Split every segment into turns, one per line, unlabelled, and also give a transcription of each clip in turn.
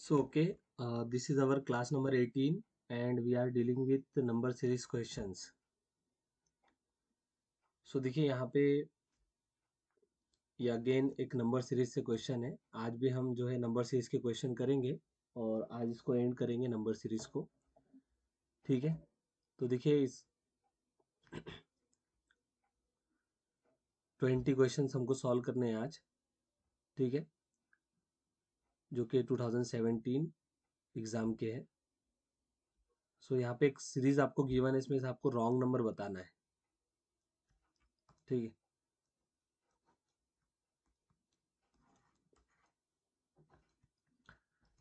So, okay, this is our class number 18 and we are dealing with the number series questions. So, देखिए यहाँ पे ये again एक number series से question है। आज भी हम जो है नंबर सीरीज के क्वेश्चन करेंगे और आज इसको एंड करेंगे नंबर सीरीज को। ठीक है, तो देखिए इस 20 क्वेश्चन हमको सॉल्व करने हैं आज। ठीक है, जो कि 2017 एग्जाम के हैं। सो यहाँ पे एक सीरीज आपको गिवन है, इसमें से आपको रॉन्ग नंबर बताना है। ठीक है,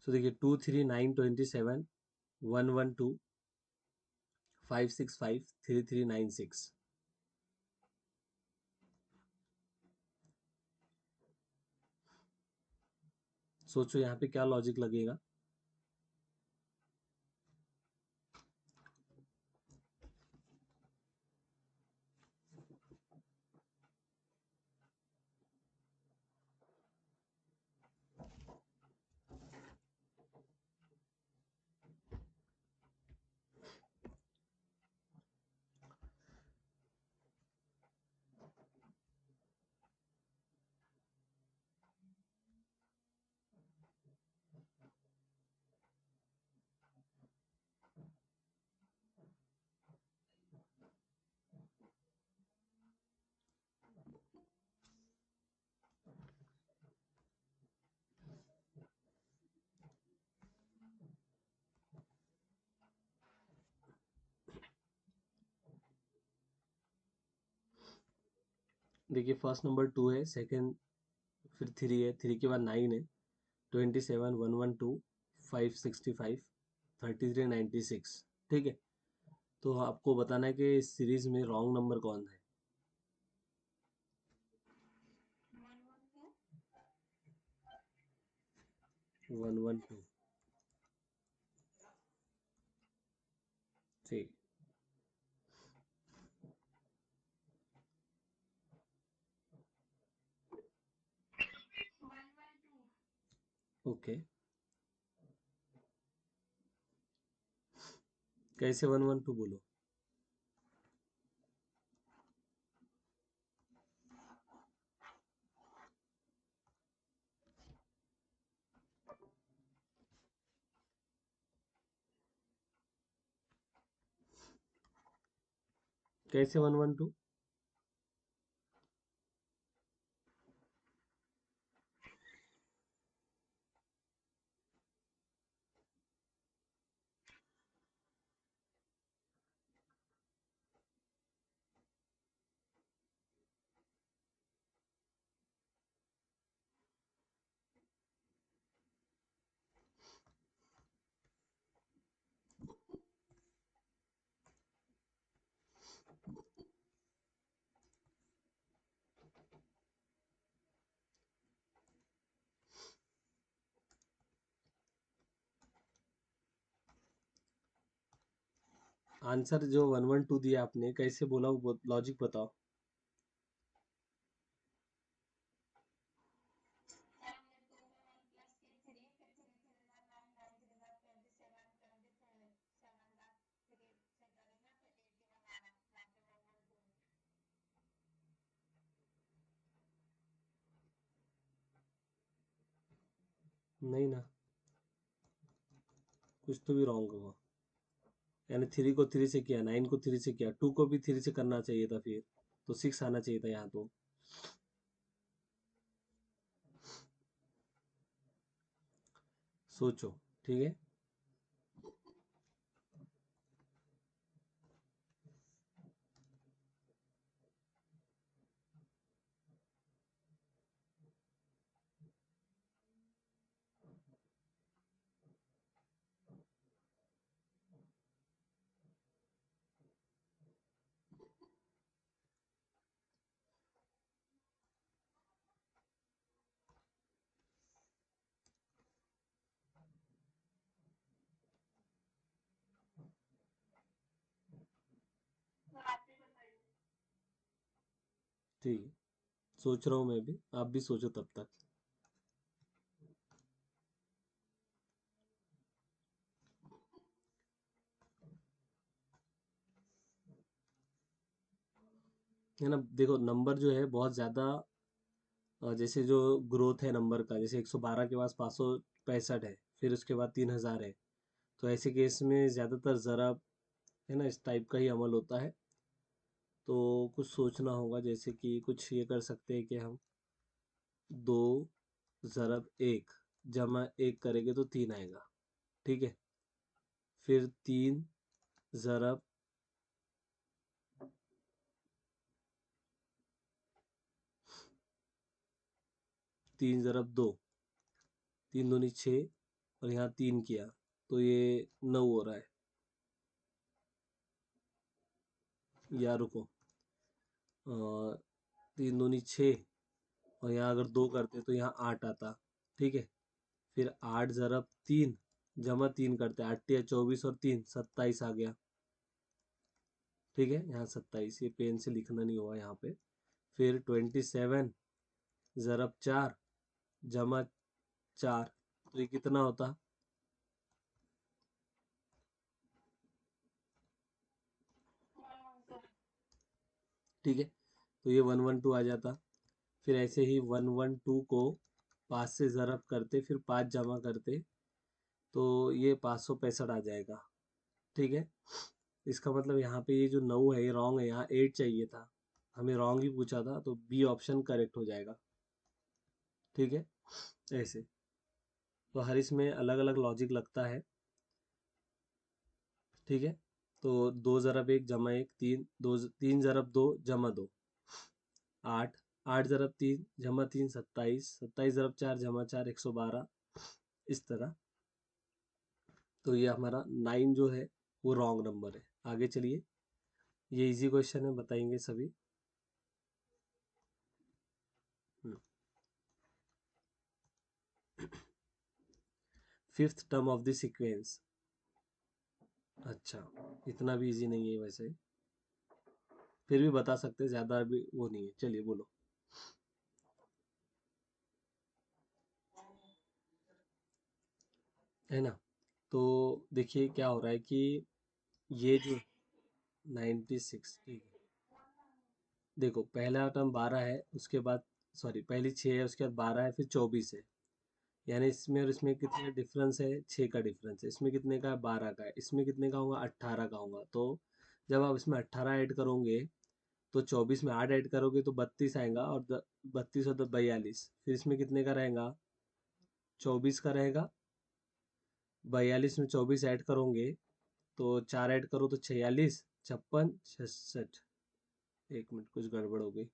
सो देखिए 23927 112 565 3396। सोचो यहाँ पे क्या लॉजिक लगेगा। देखिए फर्स्ट नंबर 2 है, सेकंड फिर 3 है, 3 के बाद 9 है, 27 112 565 3396। ठीक है, तो आपको बताना है कि इस सीरीज में रॉन्ग नंबर कौन है। 112। ठीक, ओके। कैसे 112 बोलो? कैसे 112? आंसर जो 112 दिया आपने, कैसे बोला वो लॉजिक बताओ। नहीं ना, कुछ तो भी रॉन्ग हुआ। यानी 3 को 3 से किया, 9 को 3 से किया, 2 को भी 3 से करना चाहिए था, फिर तो 6 आना चाहिए था यहाँ तो। सोचो। ठीक है, ठीक है, सोच रहा हूँ मैं भी, आप भी सोचो तब तक। है ना। देखो नंबर जो है बहुत ज़्यादा जैसे जो ग्रोथ है नंबर का, जैसे 112 के पास 565 है, फिर उसके बाद 3000 है, तो ऐसे केस में ज़्यादातर ज़रा, है ना, इस टाइप का ही अमल होता है। तो कुछ सोचना होगा, जैसे कि कुछ ये कर सकते हैं कि हम 2 ज़रब 1 जमा 1 करेंगे तो 3 आएगा, ठीक है। फिर 3 ज़रब 2, 3 दूनी 6, और यहाँ 3 किया तो ये 9 हो रहा है। या रुको, 3 दूनी 6, और यहाँ अगर 2 करते तो यहाँ 8 आता, ठीक है। फिर 8 ज़रब 3 जमा 3 करते, 8 या 24 और 3 27 आ गया, ठीक है। यहाँ 27, ये पेन से लिखना नहीं हुआ यहाँ पे। फिर 27 ज़रब 4 जमा 4, तो ये कितना होता? ठीक है, तो ये 112 आ जाता। फिर ऐसे ही 112 को 5 से ज़रब करते, फिर 5 जमा करते, तो ये 565 आ जाएगा, ठीक है। इसका मतलब यहाँ पे ये जो 9 है ये रॉन्ग है, यहाँ 8 चाहिए था, हमें रॉन्ग ही पूछा था, तो बी ऑप्शन करेक्ट हो जाएगा, ठीक है। ऐसे तो हर इसमें अलग अलग लॉजिक लगता है, ठीक है। तो 2 ज़रब 1 जमा 1 3, 2 3 ज़रब 2 जमा 2 8, 8 ज़रब 3 जमा 3 27, 27 ज़रब 4 जमा 4 112, इस तरह। तो ये हमारा 9 जो है वो रॉन्ग नंबर है। आगे चलिए, ये इजी क्वेश्चन है, बताएंगे सभी। Fifth term of the sequence. अच्छा, इतना भी इजी नहीं है वैसे, फिर भी बता सकते हैं, ज़्यादा भी वो नहीं है, चलिए बोलो। है ना। तो देखिए क्या हो रहा है कि ये जो 96, ठीक है। देखो पहला टर्म 12 है, उसके बाद सॉरी पहली 6 है, उसके बाद 12 है, फिर 24 है। यानी इसमें और इसमें कितने डिफरेंस है? 6 का डिफरेंस है। इसमें कितने का है? 12 का है। इसमें कितने का होगा? 18 का होगा। तो जब आप इसमें 18 ऐड करोगे तो 24 में 8 ऐड करोगे तो 32 आएगा, और 32 और 42, फिर इसमें कितने का रहेगा? 24 का रहेगा। 42 में 24 ऐड करोगे तो 4 ऐड करो तो 46, 56, 66। एक मिनट, कुछ गड़बड़ हो गई।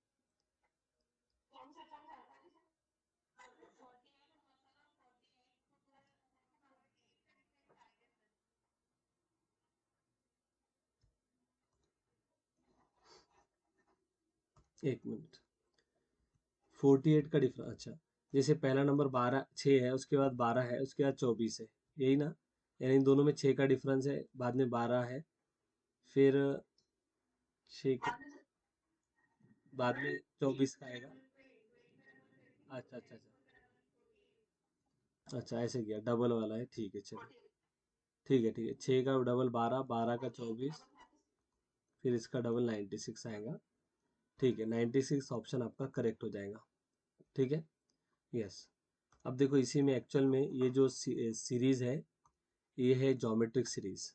एक मिनट, 48 का डिफरेंस, अच्छा। जैसे पहला नंबर 12 6 है, उसके बाद 12 है, उसके बाद 24 है, यही ना। यानी इन दोनों में 6 का डिफरेंस है, बाद में 12 है, फिर 6 के बाद में 24 का आएगा। अच्छा अच्छा अच्छा, अच्छा ऐसे किया, डबल वाला है, ठीक है चलो। ठीक है ठीक है, 6 का डबल 12, 12 का 24, फिर इसका डबल 96 आएगा। ठीक है, 96 ऑप्शन आपका करेक्ट हो जाएगा, ठीक है। यस। अब देखो इसी में एक्चुअल में ये जो सीरीज है, ये है ज्योमेट्रिक सीरीज,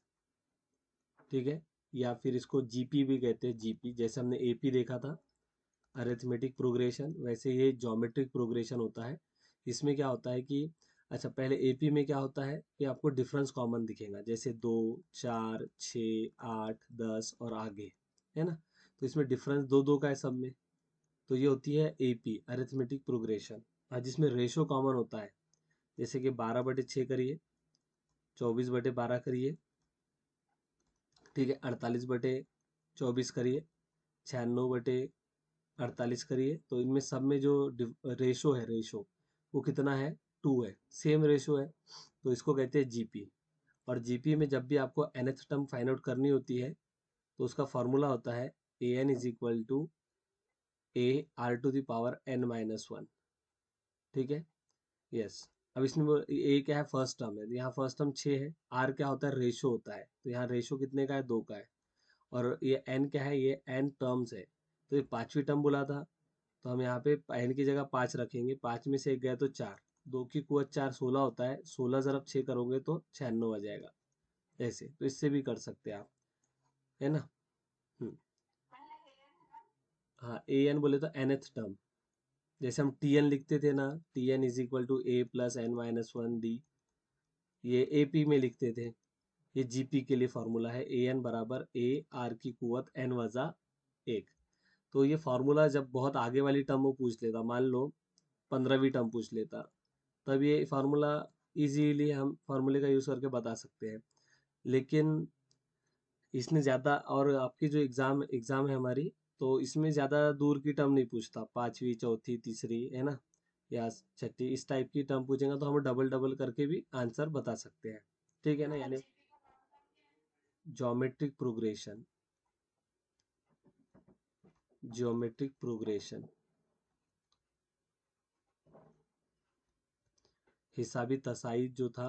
ठीक है। या फिर इसको जीपी भी कहते हैं, जीपी, जैसे हमने एपी देखा था, अरिथमेटिक प्रोग्रेशन, वैसे ये ज्योमेट्रिक प्रोग्रेशन होता है। इसमें क्या होता है कि अच्छा, पहले एपी में क्या होता है कि आपको डिफरेंस कॉमन दिखेगा, जैसे 2 4 6 8 10 और आगे, है ना। तो इसमें डिफरेंस दो दो का है सब में, तो ये होती है एपी, अरिथमेटिक प्रोग्रेशन। जिसमें रेशो कॉमन होता है, जैसे कि 12/6 करिए, 24/12 करिए, ठीक है, 48/24 करिए, 96/48 करिए, तो इनमें सब में जो रेशो है, रेशो वो कितना है? 2 है, सेम रेशो है। तो इसको कहते हैं जीपी। और जीपी में जब भी आपको nth टर्म फाइंड आउट करनी होती है, तो उसका फॉर्मूला होता है an is equal to a r to the power n-1, ठीक है। यस। अब इसमें ए क्या है? फर्स्ट टर्म है, तो यहाँ फर्स्ट टर्म 6 है। आर क्या होता है? रेशो होता है, तो यहाँ रेशो कितने का है? 2 का है। और ये एन क्या है? ये एन टर्म्स है, तो ये पांचवी टर्म बोला था, तो हम यहाँ पे n की जगह 5 रखेंगे, 5 में से एक गया तो 4, 2 की कुवत 4 16 होता है, 16 ज़रब 6 करोगे तो 96 आ जाएगा। ऐसे तो इससे भी कर सकते हैं आप, है ना। हम्म, हाँ ए एन बोले तो nth टर्म, जैसे हम टी एन लिखते थे ना, t n is equal to a plus n minus one d, ये ए पी में लिखते थे। ये जीपी के लिए फॉर्मूला है, ए एन बराबर ए आर की कुवत एन वजा एक। तो ये फॉर्मूला जब बहुत आगे वाली टर्म वो पूछ लेता, मान लो 15वीं टर्म पूछ लेता, तब ये फार्मूला इजीली हम फार्मूले का यूज़ करके बता सकते हैं। लेकिन इसने ज़्यादा, और आपकी जो एग्ज़ाम है हमारी, तो इसमें ज़्यादा दूर की टर्म नहीं पूछता, पांचवी चौथी तीसरी, है ना, या छठी, इस टाइप की टर्म पूछेगा तो हम डबल डबल करके भी आंसर बता सकते हैं। ठीक है ना, यानी ज्योमेट्रिक प्रोग्रेशन, ज्योमेट्रिक प्रोग्रेशन, हिसाबी तसाई जो था,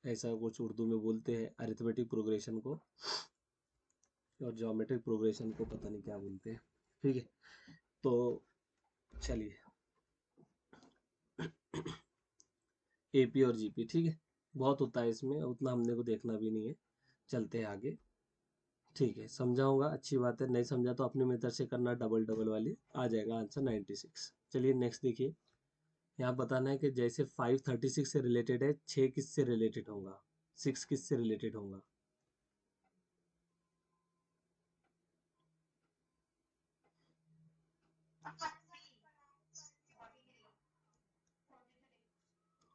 ऐसा कुछ उर्दू में बोलते हैं अरिथमेटिक प्रोग्रेशन को, और ज्योमेट्रिक प्रोग्रेशन को पता नहीं क्या बोलते हैं। ठीक है, तो चलिए, एपी और जीपी, ठीक है, बहुत होता है इसमें, उतना हमने को देखना भी नहीं है, चलते हैं आगे। ठीक है, समझाऊंगा, अच्छी बात है, नहीं समझा तो अपने मेथड से करना, डबल डबल वाली आ जाएगा आंसर 96। चलिए नेक्स्ट देखिए, यहाँ बताना है कि जैसे 536 से रिलेटेड है, 6 किससे रिलेटेड होगा, 6 किससे रिलेटेड होगा।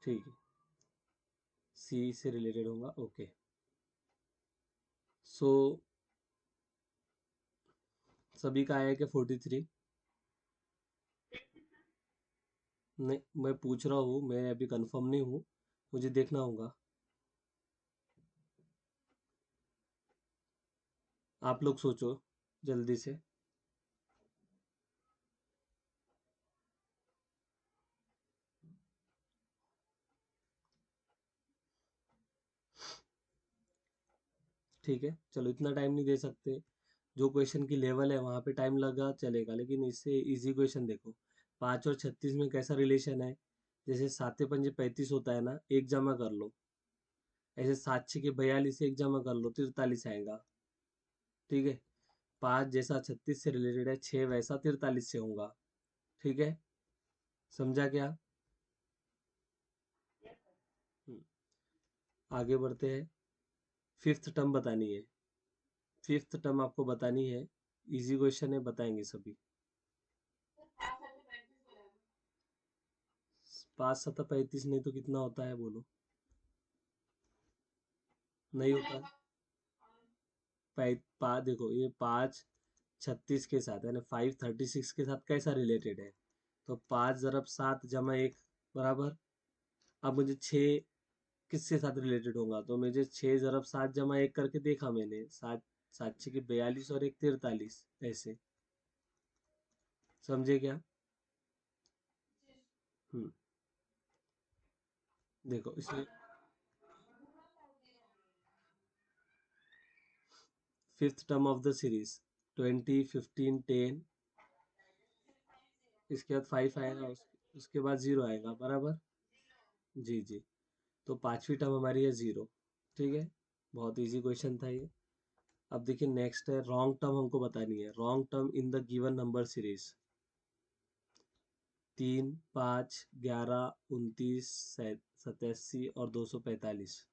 ठीक है, सी से रिलेटेड होगा, ओके। सो सभी का आया कि 43, नहीं मैं पूछ रहा हूँ, मैं अभी कंफर्म नहीं हूँ, मुझे देखना होगा, आप लोग सोचो जल्दी से। ठीक है, चलो इतना टाइम नहीं दे सकते, जो क्वेश्चन की लेवल है वहां पे टाइम लगा चलेगा, लेकिन इससे इजी क्वेश्चन देखो, 5 और 36 में कैसा रिलेशन है, जैसे 7 पंजे 35 होता है ना, एक जमा कर लो, ऐसे 7 6 के 42, एक जमा कर लो 43 आएगा। ठीक है, 5 जैसा 36 से रिलेटेड है, 6 वैसा 43 से होगा। ठीक है, समझा क्या। हम्म, आगे बढ़ते हैं, फिफ्थ टर्म बतानी है, फिफ्थ टर्म आपको बतानी है, इजी क्वेश्चन है, बताएंगे सभी। 5 7 35 नहीं तो कितना होता है बोलो, नहीं होता। देखो ये 5 36 के साथ, यानी 536 के साथ कैसा रिलेटेड है, तो 5 × 7 = 1 बराबर। अब मुझे 6 किसके साथ रिलेटेड होगा, तो मुझे 6 × 7 = 1 करके देखा मैंने, 7 7 6 के 42 और एक 43, ऐसे, समझे क्या। हम्म, देखो इसमें fifth term of the series, 20 15 10, इसके बाद 5 आएगा, उसके बाद 0 आएगा बराबर। जी जी, तो पांचवी टर्म हमारी है 0। ठीक है, बहुत इजी क्वेश्चन था ये। अब देखिए नेक्स्ट है, रॉन्ग टर्म हमको बतानी है, wrong term in the given number series, 3 5 11 29 87 और 245।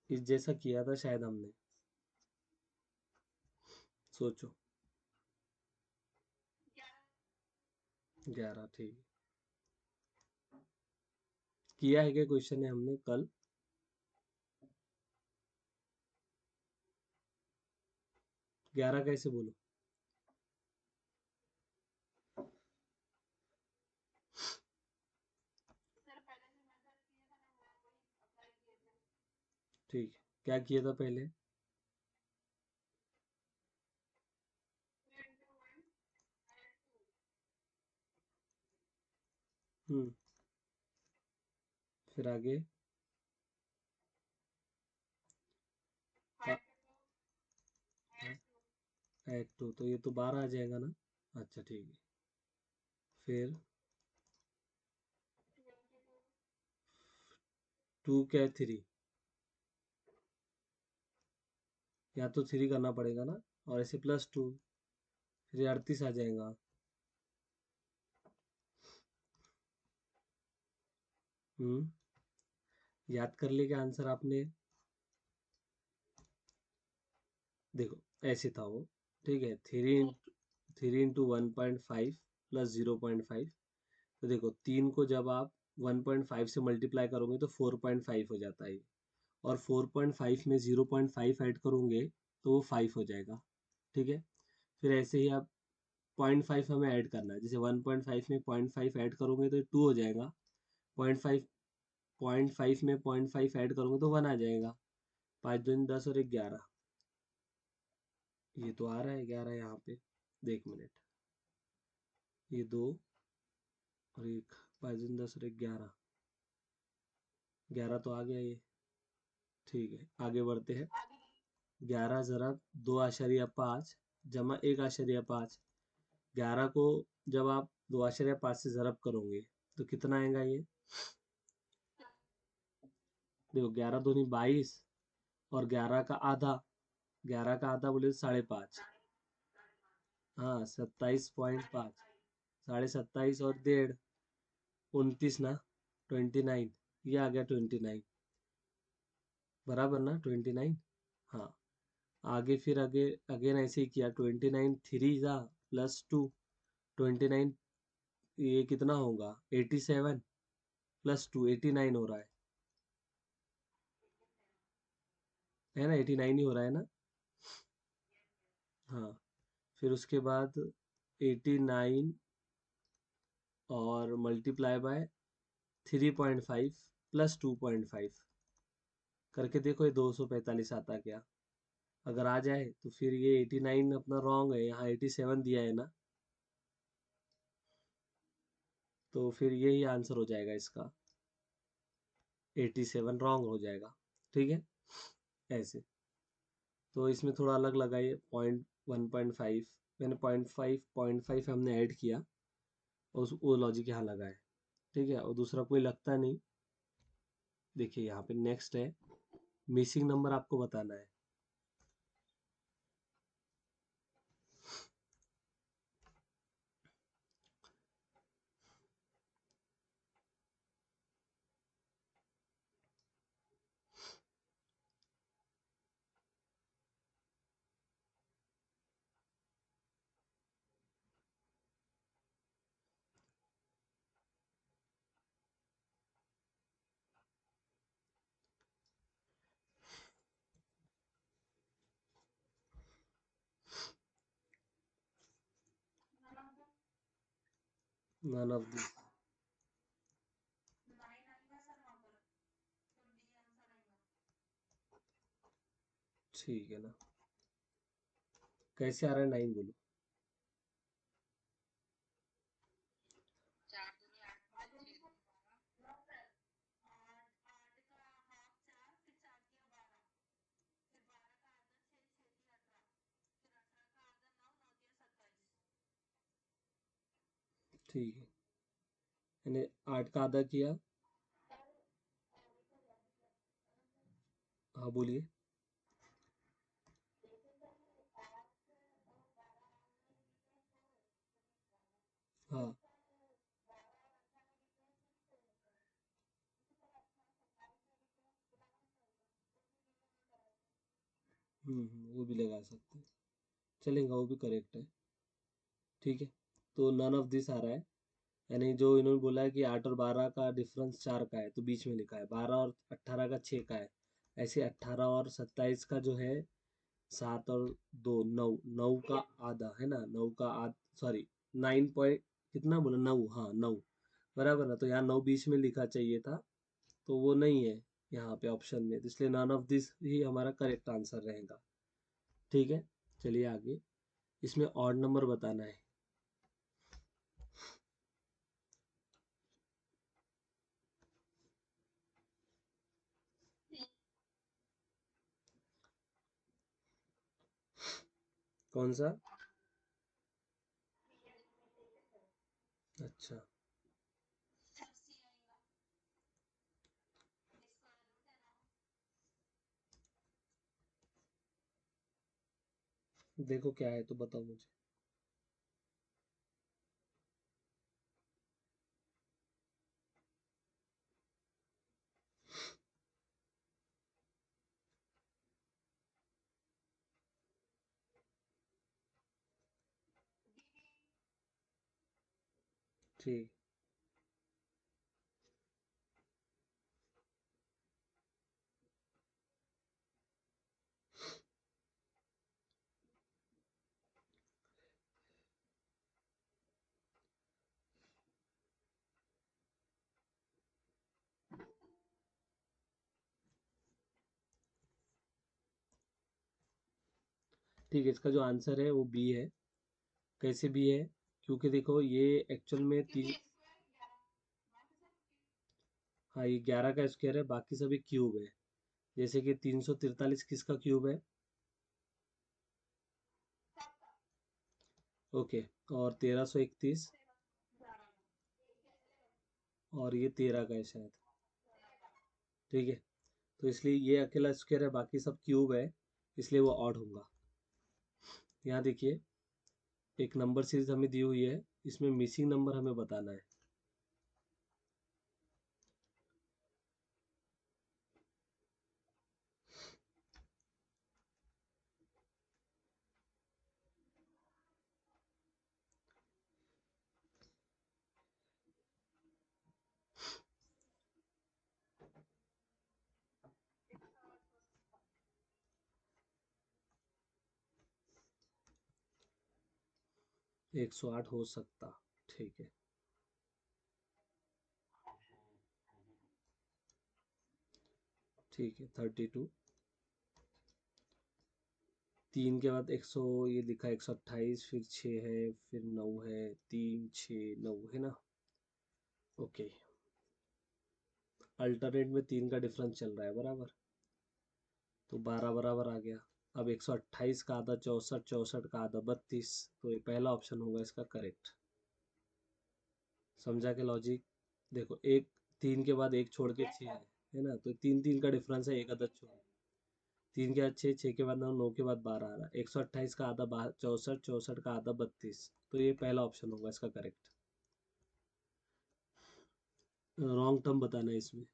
इस जैसा किया था शायद हमने, सोचो। 11, ठीक है, किया है क्या क्वेश्चन है हमने कल। 11 कैसे बोलो, ठीक है, क्या किया था पहले? हम्म। फिर आगे एड टू, तो ये तो 12 आ जाएगा ना? अच्छा ठीक है। फिर टू क्या है? थ्री। या तो थ्री करना पड़ेगा ना, और ऐसे प्लस टू, फिर 38 आ जाएगा। हम्म। याद कर लिए क्या आंसर आपने? देखो ऐसे था वो। ठीक है, थ्री इंटू 1.5 प्लस 0.5। तो देखो तीन को जब आप 1.5 से मल्टीप्लाई करोगे तो 4.5 हो जाता है, और 4.5 में 0.5 ऐड करोगे तो वो 5 हो जाएगा। ठीक है। फिर ऐसे ही आप 0.5 हमें ऐड करना है, जैसे 1.5 में 0.5 ऐड करोगे तो 2 हो जाएगा। 0.5, 0.5 में 0.5 ऐड करोगे तो 1 आ जाएगा। 5 दूनी 10 और 11। ये तो आ रहा है 11 यहाँ पे। देख मिनट, ये दो और एक, 5 दूनी 10 और 11, 11 तो आ गया ये। ठीक है, आगे बढ़ते हैं। 11 जरा 2.5 जमा 1.5। 11 को जब आप 2.5 से जरब करोगे तो कितना आएगा ये? देखो 11 दूनी 22, और 11 का आधा, 11 का आधा बोले तो 5.5। हाँ, 27.5। 27.5 और 1.5, 29 ना, 29। ये आ गया 29, बराबर ना 29। हाँ। आगे फिर आगे अगेन ऐसे ही किया, 29 थ्री जा प्लस टू, 29, ये कितना होगा? 87 प्लस टू, 89 हो रहा है ना? 89 ही हो रहा है ना? हाँ। फिर उसके बाद 89 और मल्टीप्लाई बाय 3.5 प्लस 2.5 करके देखो ये 245 आता क्या? अगर आ जाए तो फिर ये 89 अपना रॉन्ग है, यहाँ 87 दिया है ना, तो फिर यही आंसर हो जाएगा इसका। 87 रॉन्ग हो जाएगा। ठीक है, ऐसे। तो इसमें थोड़ा अलग लगाइए, 1.5 मैंने 0.5 हमने ऐड किया, और वो लॉजिक यहाँ लगा है। ठीक है, और दूसरा कोई लगता नहीं। देखिए यहाँ पे नेक्स्ट है, मिसिंग नंबर आपको बताना है। None of this. ठीक है ना? कैसे आ रहा है 9 बोलो? ठीक है, मैंने 8 का आधा किया। हाँ बोलिए। हाँ। वो भी लगा सकते हैं, चलेगा, वो भी करेक्ट है। ठीक है, तो नन ऑफ दिस आ रहा है, यानी जो इन्होंने बोला है कि 8 और 12 का डिफरेंस 4 का है, तो बीच में लिखा है। 12 और 18 का 6 का है। ऐसे 18 और 27 का जो है 7 और 2 9, 9 का आधा है ना, 9 का सॉरी, 9 पॉइंट कितना बोला, 9, हाँ 9, बराबर ना? तो यहाँ 9 बीच में लिखा चाहिए था, तो वो नहीं है। यहाँ पे ऑप्शन में, तो इसलिए नन ऑफ दिस ही हमारा करेक्ट आंसर रहेगा। ठीक है, चलिए आगे। इसमें ऑड नंबर बताना है। कौन सा? अच्छा, देखो क्या है तो बताओ मुझे। ठीक, ठीक है, इसका जो आंसर है वो बी है। कैसे बी है? क्योंकि देखो ये एक्चुअल में तीन, हाँ ये 11 का स्क्वायर है, बाकी सभी क्यूब है। जैसे कि 343 किसका क्यूब है? ओके। और 1331, और ये 13 का है शायद। ठीक है, तो इसलिए ये अकेला स्क्वायर है, बाकी सब क्यूब है, इसलिए वो ऑड होगा। यहाँ देखिए, एक नंबर सीरीज हमें दी हुई है, इसमें मिसिंग नंबर हमें बताना है। 108 हो सकता। ठीक है, ठीक है। 32, 3 के बाद 100, ये लिखा है 128, फिर 6 है, फिर 9 है, 3 6 9 है ना। ओके, अल्टरनेट में 3 का डिफरेंस चल रहा है बराबर, तो 12 बराबर आ गया। अब 128 का आधा 64, 64 का आधा 32, तो ये पहला ऑप्शन होगा इसका करेक्ट। समझा के लॉजिक? देखो, एक 3 के बाद एक छोड़ के 6 है ना, तो 3 3 का डिफरेंस है, एक अदद छोड़। 3 के बाद 6, 6 के बाद 9, 9 के बाद 12 आ रहा है। 128 का आधा 64, 64 का आधा 32, तो ये पहला ऑप्शन होगा इसका करेक्ट। रॉन्ग टर्म बताना है इसमें।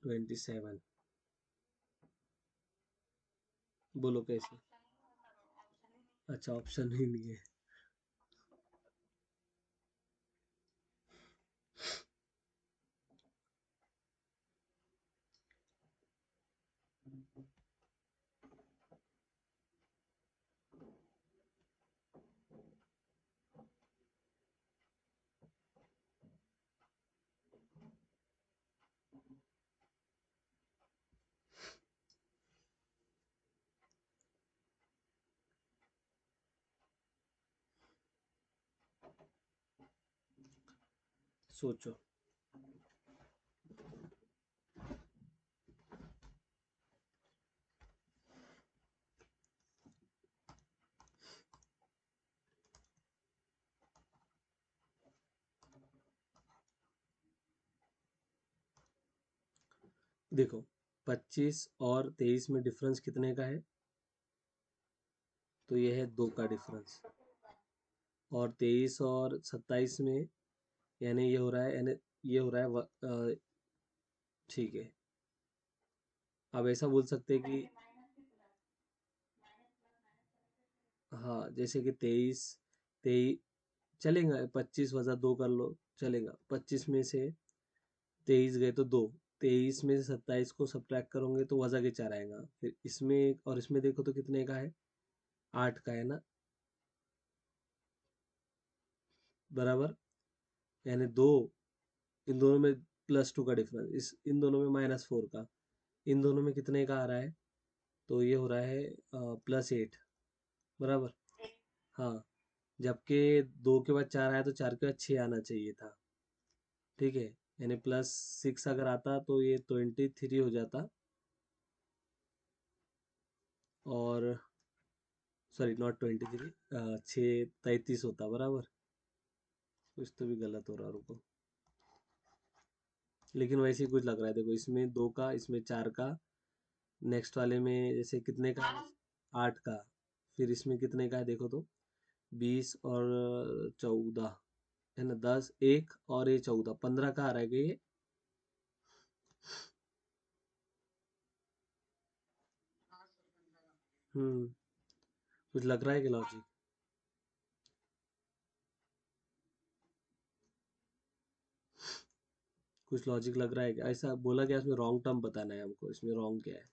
27। बोलो कैसे? अच्छा, ऑप्शन ही नहीं है। सोचो। देखो, 25 और 23 में डिफरेंस कितने का है? तो ये है 2 का डिफरेंस। और 23 और 27 में, यानी ये हो रहा है, यानी ये हो रहा है ठीक है। अब ऐसा बोल सकते हैं कि, हाँ जैसे कि 23, 23 चलेगा, 25 वजा 2 कर लो, चलेगा। 25 में से 23 गए तो 2, 23 में से 27 को सब्ट्रैक्ट करोगे तो वजा के 4 आएगा। फिर इसमें और इसमें देखो तो कितने का है, 8 का है ना, बराबर। यानी दो, इन दोनों में +2 का डिफरेंस, इस इन दोनों में -4 का, इन दोनों में कितने का आ रहा है, तो ये हो रहा है +8, बराबर। हाँ, जबकि 2 के बाद 4 आया तो 4 के बाद 6 आना चाहिए था, ठीक है। यानी +6 अगर आता तो ये 23 हो जाता, और सॉरी नॉट 23, 6 33 होता, बराबर। कुछ तो भी गलत हो रहा, रुको। लेकिन वैसे ही कुछ लग रहा है, देखो इसमें 2 का, इसमें 4 का, नेक्स्ट वाले में जैसे कितने का है, 8 का, फिर इसमें कितने का है देखो तो, 20 और 14 है ना, 10, 1 और ये 14, 15 का आ रहा है कि ये। हम्म। कुछ लग रहा है कि लॉजिक, कुछ लॉजिक लग रहा है कि ऐसा बोला गया, इसमें रॉन्ग टर्म बताना है हमको, इसमें रॉन्ग क्या है।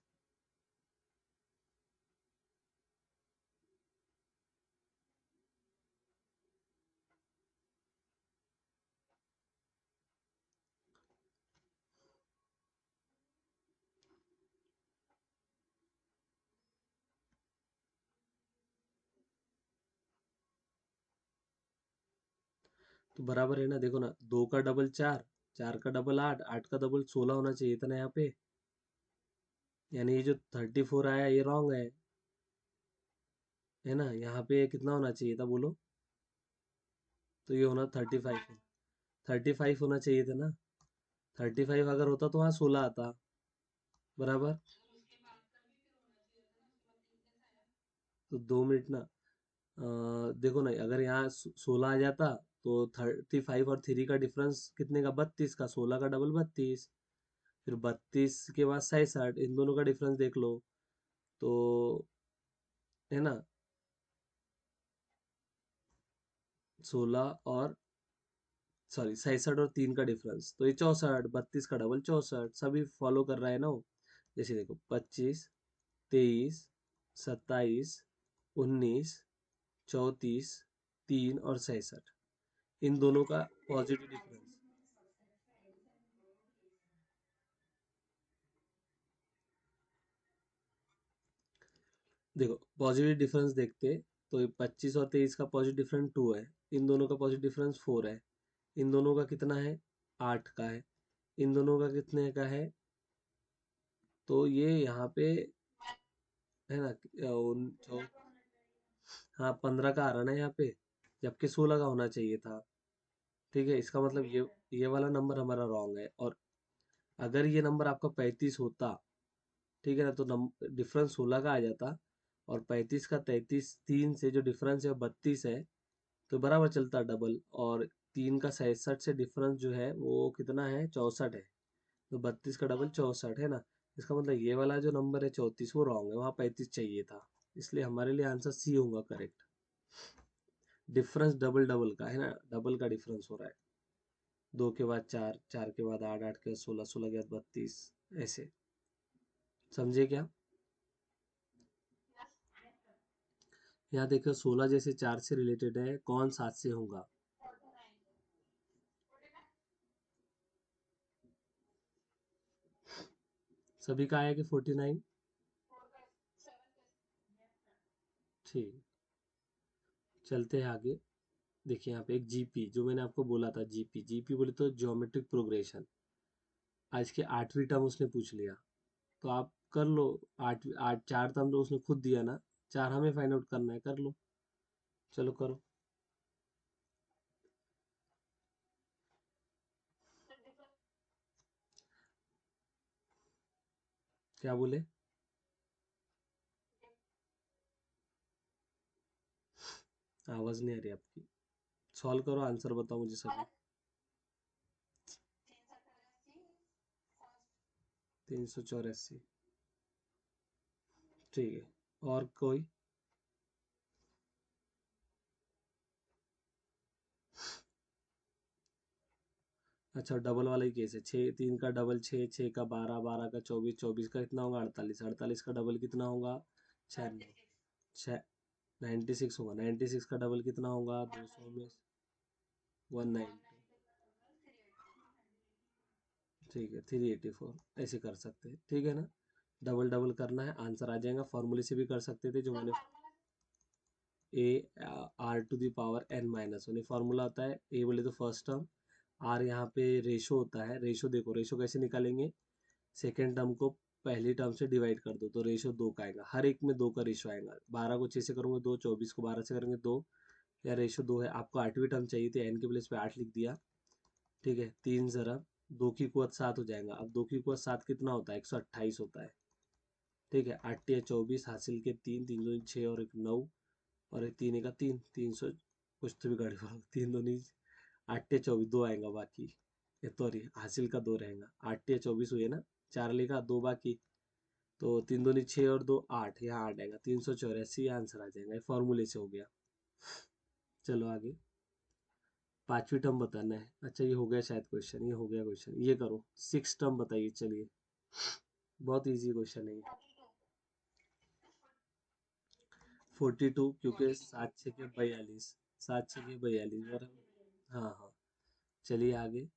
तो बराबर है ना, देखो ना, 2 का डबल 4, 4 का डबल 8, 8 का डबल 16 होना चाहिए था ना यहाँ पे। यानी ये जो 34 आया ये रॉन्ग है ना। यहाँ पे कितना होना चाहिए था बोलो, तो ये होना 35, 35 होना चाहिए था ना। 35 अगर होता तो वहाँ 16 आता, बराबर। तो 2 मिनट ना, देखो ना, अगर यहाँ 16 आ जाता तो 35 और 3 का डिफरेंस कितने का, 32 का, 16 का डबल 32, फिर 32 के बाद 67, इन दोनों का डिफरेंस देख लो, तो है ना, 16 और सॉरी 67 और 3 का डिफरेंस, तो ये 64, 32 का डबल 64, सभी फॉलो कर रहा है ना वो। जैसे देखो 25, 23, 27, 19, 34, 3 और 67, इन दोनों का पॉजिटिव डिफरेंस। देखो पॉजिटिव डिफरेंस देखते, तो ये 25 और 23 का पॉजिटिव डिफरेंस 2 है, इन दोनों का पॉजिटिव डिफरेंस 4 है, इन दोनों का कितना है, 8 का है, इन दोनों का कितने का है, तो ये यहाँ पे है ना, हाँ 15 का आ रहा ना यहाँ पे, जबकि 16 का होना चाहिए था, ठीक है। इसका मतलब ये वाला नंबर हमारा रॉन्ग है। और अगर ये नंबर आपका 35 होता, ठीक है ना, तो डिफरेंस 16 का आ जाता, और 35 का 33, 3 से जो डिफरेंस है 32 है, तो बराबर चलता डबल। और 3 का 67 से डिफरेंस जो है वो कितना है, 64 है, तो 32 का डबल 64 है ना। इसका मतलब ये वाला जो नंबर है 34, वो रॉन्ग है, वहाँ 35 चाहिए था, इसलिए हमारे लिए आंसर सी होगा करेक्ट। डिफरेंस डबल डबल का है ना, डबल का डिफरेंस हो रहा है, 2 के बाद 4, 4 के बाद 8, 8 के बाद 16, 16 के बाद 32, ऐसे। समझे क्या। यहाँ देखो 16 जैसे 4 से रिलेटेड है, कौन 7 से होगा। सभी का आया कि 49। ठीक, चलते हैं आगे। देखिए यहाँ पे एक जीपी, जो मैंने आपको बोला था, जीपी, जीपी बोले तो ज्योमेट्रिक प्रोग्रेशन, आज के 8वीं टर्म उसने पूछ लिया, तो आप कर लो। आठ आठ 4 टर्म तो उसने खुद दिया ना, 4 हमें फाइंड आउट करना है, कर लो, चलो करो। क्या बोले, आवाज नहीं आ रही आपकी। सॉल्व करो, आंसर बताओ मुझे सभी। 384, ठीक है। और कोई, अच्छा डबल वाला ही केस है, 6 3 का डबल 6, 6 का 12, 12 का 24, 24 का कितना होगा 48, 48 का डबल कितना होगा 6, 6 96 होगा, 96 का डबल कितना होगा 200 में 190, ठीक है 384, ऐसे कर सकते हैं ठीक है ना। डबल डबल करना है, आंसर आ जाएगा। फॉर्मूले से भी कर सकते थे जो मैंने, a r to the power n minus one, formula होता है। ए बोले तो फर्स्ट टर्म, आर यहाँ पे रेशो होता है। रेशो देखो, रेशो कैसे निकालेंगे, सेकेंड टर्म को पहली टर्म से डिवाइड कर दो तो रेशो 2 का आएगा, हर एक में 2 का रेशो आएगा। 12 को 6 से करोगे 2, 24 को 12 से करेंगे 2, या रेशो 2 है। आपको 8वीं टर्म चाहिए थी, एन के प्लेस पे 8 लिख दिया, ठीक है। 3 जरा 2 की कुवत 7 हो जाएगा। अब 2 की कुवत 7 कितना होता है 128 होता है, ठीक है। 8 या 24 हासिल के 3, 3 दूनी 6 और 1 9, और एक 3 का 3, 300, कुछ तो भी गाड़ी वाला 3 दूनी 8 या 24, 2 आएगा बाकी, ये तो हासिल का 2 रहेगा। 8 या 24 हुए ना, 4 लिखा 2 बाकी, तो 3 दूनी 6 और 2 8, यहाँ 8 आएगा, 384 आंसर आ जाएगा। ये फॉर्मूले से हो गया। चलो आगे, 5वीं टर्म बताना है। अच्छा ये हो गया शायद क्वेश्चन, ये हो गया क्वेश्चन, ये करो। 6 टर्म बताइए, चलिए बहुत इजी क्वेश्चन है ये। 42, क्योंकि 7 6 के 42, 7 6 के 42 और हाँ हाँ। चलिए आगे,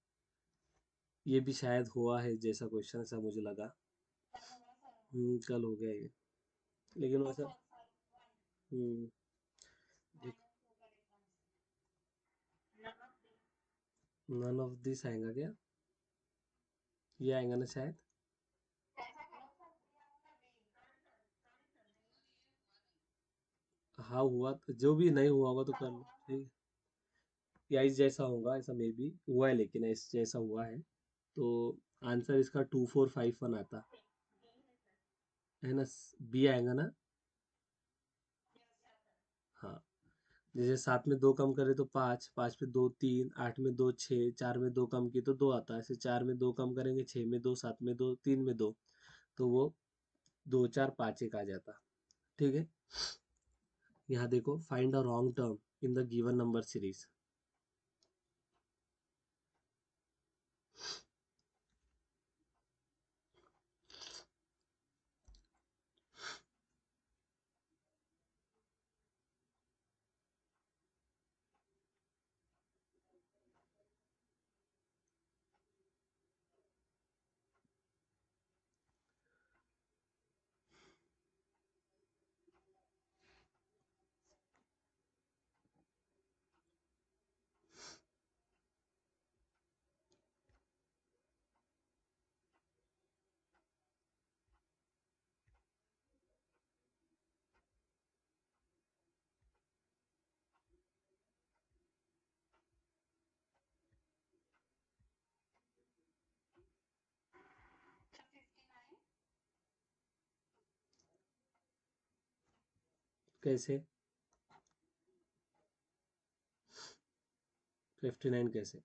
ये भी शायद हुआ है जैसा क्वेश्चन, ऐसा मुझे लगा। कल हो गया ये, लेकिन वैसा हम्म, नन ऑफ दिस आएगा क्या, ये आएगा ना शायद। हाँ हुआ तो, जो भी नहीं हुआ होगा तो कर लो, ठीक। या इस जैसा होगा, ऐसा मे बी हुआ है, लेकिन इस जैसा हुआ है। तो आंसर इसका 2451 आता है ना, बी आएगा ना। हाँ, जैसे 7 में 2 कम करे तो 5, 5 में 2 3, 8 में 2 6, 4 में 2 कम की तो 2 आता है। ऐसे 4 में 2 कम करेंगे, 6 में 2, 7 में 2, 3 में 2, तो वो 2 4 5 1 आ जाता, ठीक है। यहाँ देखो, find a wrong term in the given number series. कैसे 59 कैसे,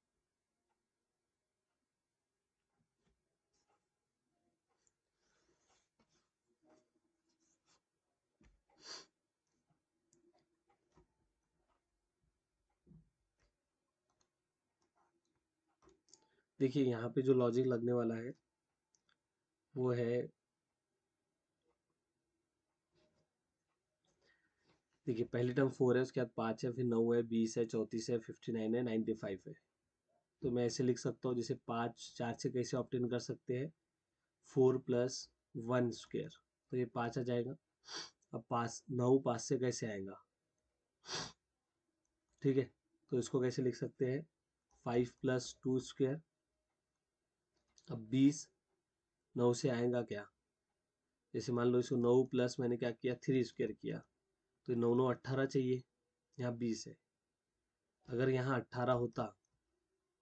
देखिए यहाँ पे जो लॉजिक लगने वाला है वो है, देखिए पहली टर्म 4 है, उसके बाद 5 है, फिर 9 है, 20 है, 34 है, 59 है, 95 है। तो मैं ऐसे लिख सकता हूँ, जैसे 5 4 से कैसे ऑप्टेन कर सकते हैं, 4 प्लस 1 स्क्वेयर, तो ये 5 आ जाएगा। अब 5 9 5 से कैसे आएगा, ठीक है। तो इसको कैसे लिख सकते हैं, 5 प्लस 2 स्क्वेयर। अब 20 9 से आएगा क्या, जैसे मान लो इसको 9 प्लस मैंने क्या किया 3 स्क्वेयर किया, तो 9 9 18 चाहिए, यहाँ 20 है। अगर यहाँ 18 होता,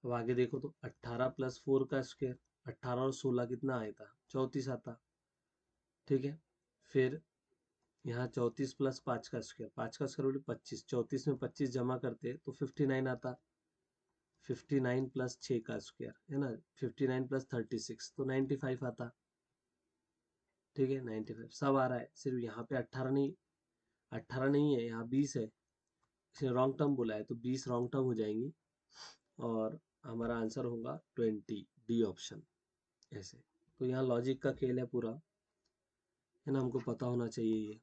अब आगे देखो तो 18 प्लस 4 का स्क्वायर, 18 और 16 कितना आया था 34 आता, ठीक है। फिर यहाँ 34 प्लस 5 का स्क्वायर, 5 का स्क्वायर बोले 25, 34 में 25 जमा करते तो 59 आता। 59 प्लस 6 का स्क्वायर है ना, 59 प्लस 36 तो 95 आता, ठीक है। 95 सब आ रहा है, सिर्फ यहाँ पे 18 नहीं, 18 नहीं है, यहाँ 20 है। इसने रॉन्ग टर्म बोला है तो 20 रॉन्ग टर्म हो जाएंगी, और हमारा आंसर होगा 20, डी ऑप्शन। ऐसे तो यहाँ लॉजिक का खेल है पूरा, है ना, हमको पता होना चाहिए ये।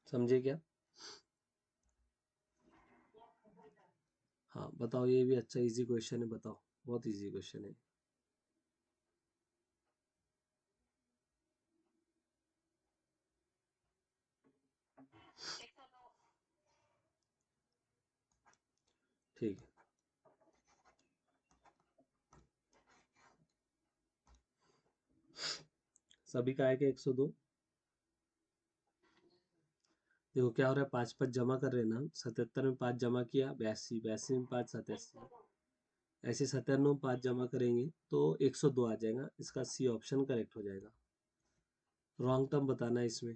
समझे क्या? हाँ बताओ, ये भी अच्छा इजी क्वेश्चन है, बताओ, बहुत इजी क्वेश्चन है। ठीक है, सभी का आएगा 102। देखो क्या हो रहा है, 5 5 जमा कर रहे हैं ना, 77 में 5 जमा किया 82, 82 में 5 87, ऐसे 97 में 5 जमा करेंगे तो 102 आ जाएगा। इसका सी ऑप्शन करेक्ट हो जाएगा। रॉन्ग टर्म बताना है इसमें।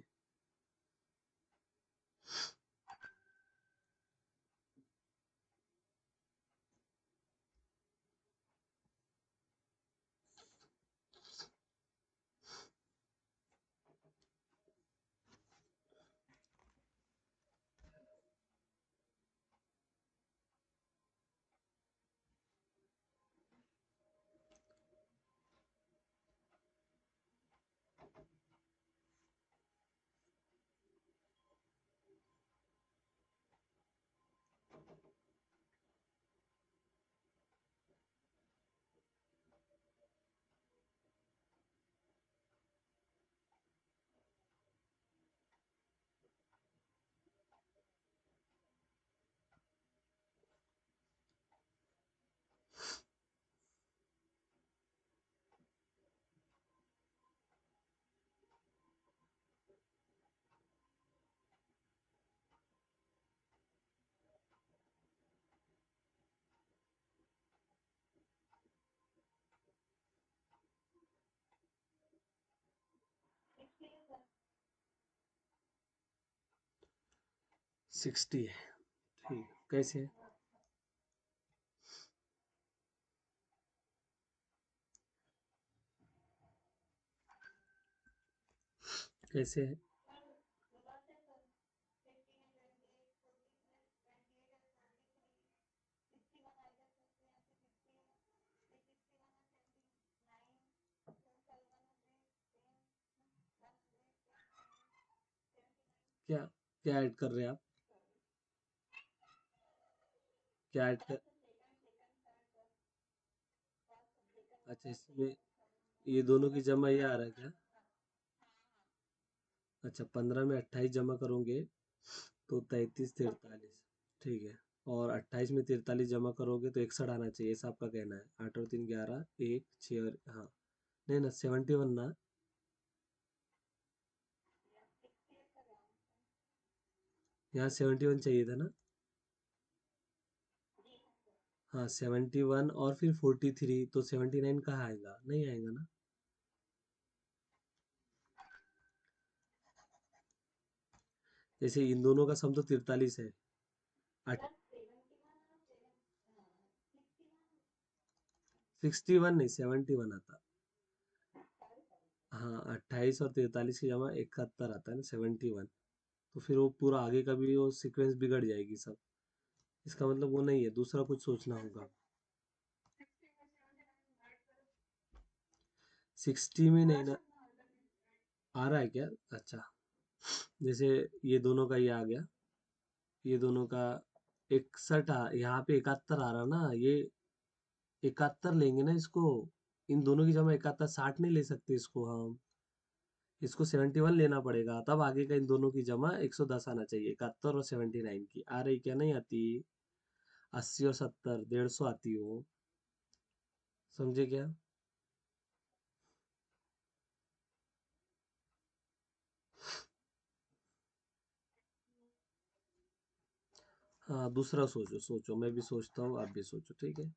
60 है। ठीक, कैसे है? कैसे है? क्या क्या ऐड कर रहे हैं आप? क्या ऐड कर? अच्छा, इसमें ये दोनों की जमा ये आ रहा है क्या? अच्छा, 15 में 28 जमा करोगे तो 33 43। ठीक है। और 28 में 43 जमा करोगे तो 61 आना चाहिए, ऐसा आपका कहना है। 8 और 3 11, 1 6 और हाँ, नहीं ना, 71 ना। यहाँ 71 चाहिए था ना। हाँ 71 और फिर 43, तो 79 कहाँ आएगा? नहीं आएगा ना। जैसे इन दोनों का सम तो 43 है। 61 नहीं, 71 आता। हाँ 28 और 43 की जमा 71 आता है ना, 71। तो फिर वो पूरा आगे का भी वो सीक्वेंस बिगड़ जाएगी सब। इसका मतलब वो नहीं है, दूसरा कुछ सोचना होगा। 60 में नहीं ना। आ रहा है क्या? अच्छा, जैसे ये दोनों का ये आ गया, ये दोनों का 61 यहाँ पे 71 आ रहा ना ये। 71 लेंगे ना इसको। इन दोनों की जमा 71, 60 नहीं ले सकते इसको हम। इसको 71 लेना पड़ेगा, तब आगे का इन दोनों की जमा 110 आना चाहिए। 71 और 79 की आ रही क्या? नहीं आती। 80 और 70, 150 आती हो। समझे क्या? हाँ दूसरा सोचो, सोचो, मैं भी सोचता हूँ, आप भी सोचो, ठीक है।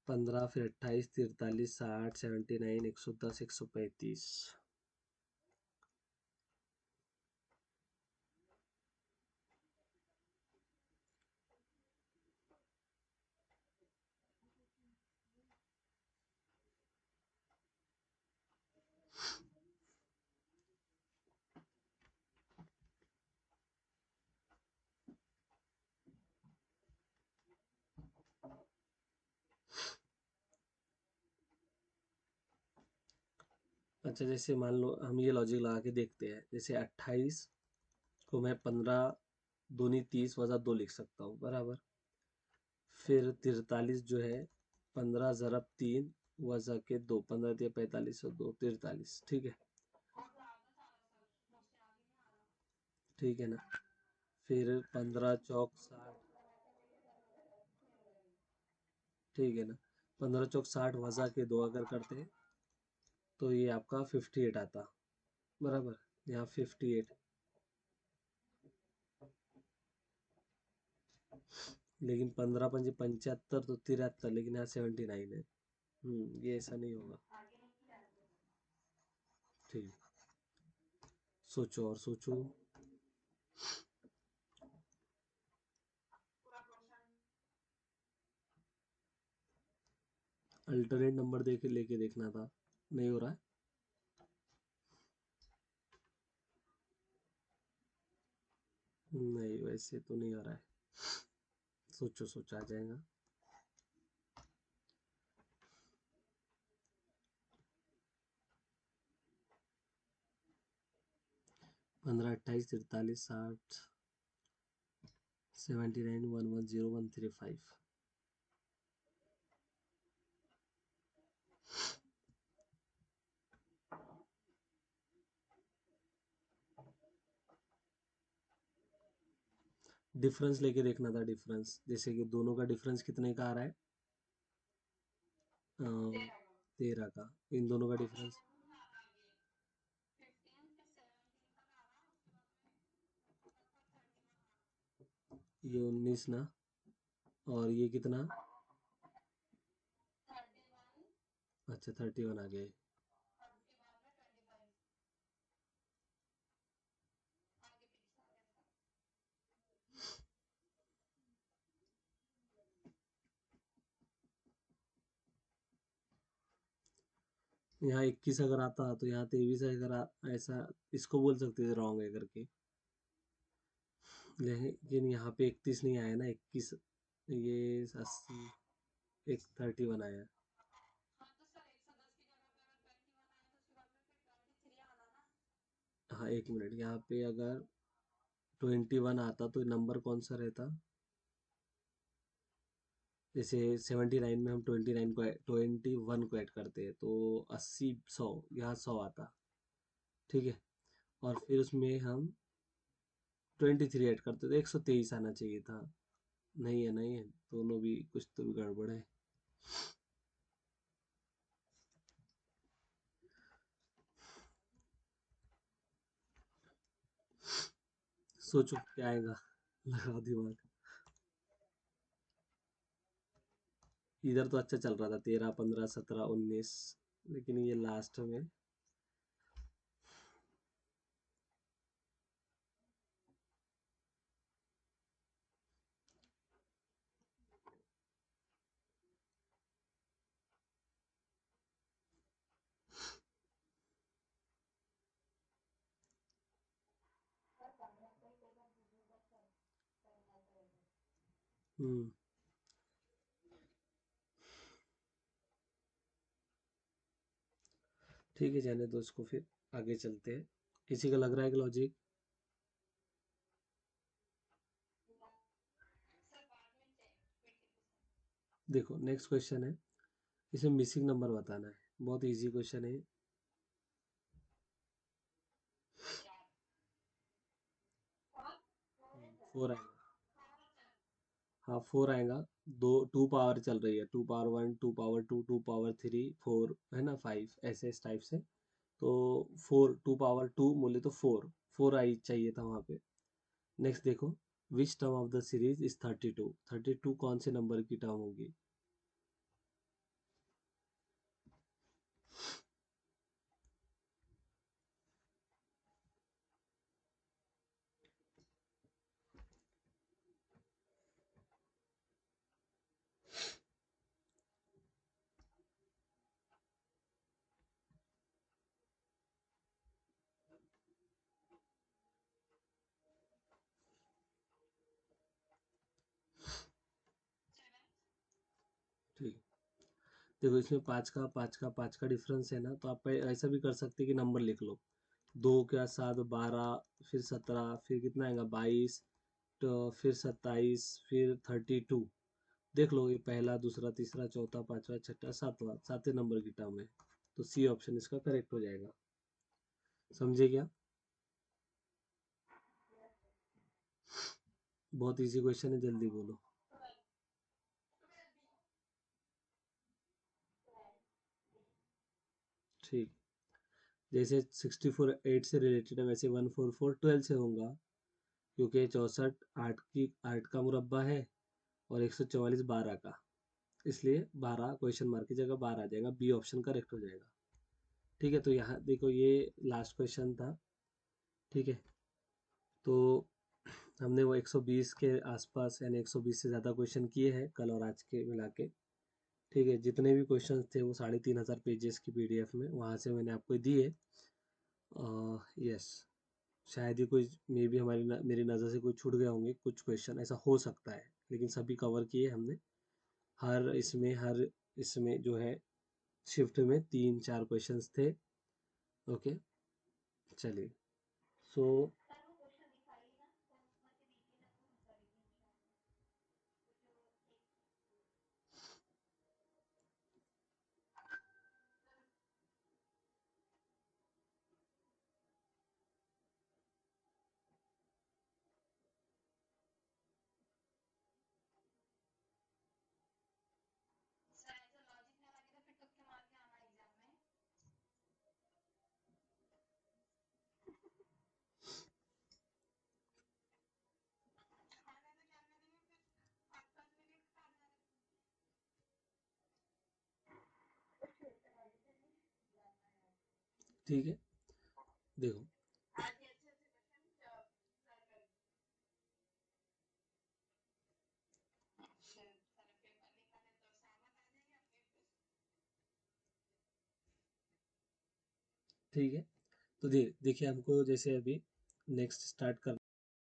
15 फिर 28 43 60 79 110 135। अच्छा, जैसे मान लो हम ये लॉजिक लगा के देखते हैं, जैसे 28 को मैं 15 दूनी 30 वजा 2 लिख सकता हूँ, बराबर। फिर 43 जो है 15 ज़रब 3 वजा के 2, 15 दिया 45 और 2 43, ठीक है। ठीक है ना। फिर 15 चौक 60, ठीक है ना। 15 चौक 60 वजा के 2 अगर करते हैं तो ये आपका 58 आता, बराबर। यहाँ 58, लेकिन 15 पंजे 75 तो 73, लेकिन यहाँ 79 है। ये ऐसा नहीं होगा। ठीक, सोचो और सोचो। अल्टरनेट नंबर देके लेके देखना था, नहीं हो रहा है। नहीं, वैसे तो नहीं हो रहा है। सोचो सोचो, आ जाएगा। 15 28 43 60 79 11 0135। डिफरेंस लेके देखना था, डिफरेंस जैसे कि दोनों का डिफरेंस कितने का आ रहा है। 13 का। इन दोनों का डिफरेंस, ये 19 ना, और ये कितना। अच्छा, 31 आ गया है। यहाँ 21 अगर आता तो यहाँ 23 अगर ऐसा इसको बोल सकते थे रॉन्ग है करके। लेकिन यहाँ पे 31 नहीं आया ना, 21, ये 80, एक 31 आया। हाँ, एक मिनट, यहाँ पे अगर 21 आता तो नंबर कौन सा रहता। जैसे 79 में हम 29 को 21 को ऐड करते हैं तो 80 100, यहाँ 100 आता, ठीक है। और फिर उसमें हम 23 ऐड करते तो 123 आना चाहिए था। नहीं है, नहीं है, दोनों भी कुछ तो भी गड़बड़ है। सोचो क्या आएगा, लगाओ दिमाग। इधर तो अच्छा चल रहा था, 13 15 17 19, लेकिन ये लास्ट में। हम्म ठीक है, जाने दो इसको, फिर आगे चलते हैं। किसी का लग रहा है कि लॉजिक। देखो नेक्स्ट क्वेश्चन है, इसे मिसिंग नंबर बताना है। बहुत इजी क्वेश्चन है। 4 आएगा। हाँ, 4 आएगा। दो, 2 पावर चल रही है, 2 पावर 1, 2 पावर 2, 2 पावर 3, 4 है ना, 5, ऐसे इस टाइप से। तो 4, 2 पावर 2 बोले तो 4, 4 आई चाहिए था वहाँ पे। नेक्स्ट देखो, which term of the series is 32, 32 कौन से नंबर की टर्म होगी। ठीक, देखो इसमें पाँच का डिफरेंस है ना, तो आप ऐसा भी कर सकते हैं कि नंबर लिख लो। 2 क्या 7 12, फिर 17, फिर कितना आएगा 22, तो फिर 27, फिर 32। देख लो, ये पहला दूसरा तीसरा चौथा पांचवा छठा सातवां, सातवें नंबर की टर्म है। तो सी ऑप्शन इसका करेक्ट हो जाएगा। समझे क्या? बहुत इजी क्वेश्चन है, जल्दी बोलो। ठीक। जैसे 64 8 से रिलेटेड है, वैसे 144 12 से होगा। क्योंकि 64 8 का मुरब्बा है, और 144 12 का। इसलिए 12 क्वेश्चन मार्क की जगह 12 आ जाएगा, बी ऑप्शन करेक्ट हो जाएगा। ठीक है, तो यहाँ देखो ये लास्ट क्वेश्चन था। ठीक है, तो हमने वो 120 के आसपास, यानी 120 से ज़्यादा क्वेश्चन किए हैं कल और आज के मिला के। ठीक है, जितने भी क्वेश्चन थे वो 3500 पेजेस की पीडीएफ में वहाँ से मैंने आपको दिए। यस, शायद ही कोई, मे बी मेरी नज़र से कोई छूट गए होंगे कुछ क्वेश्चन, ऐसा हो सकता है, लेकिन सभी कवर किए हमने। हर इसमें जो है शिफ्ट में 3 4 क्वेश्चंस थे। ओके, चलिए। सो ठीक है, देखो। ठीक है, तो देखिए हमको जैसे अभी नेक्स्ट स्टार्ट कर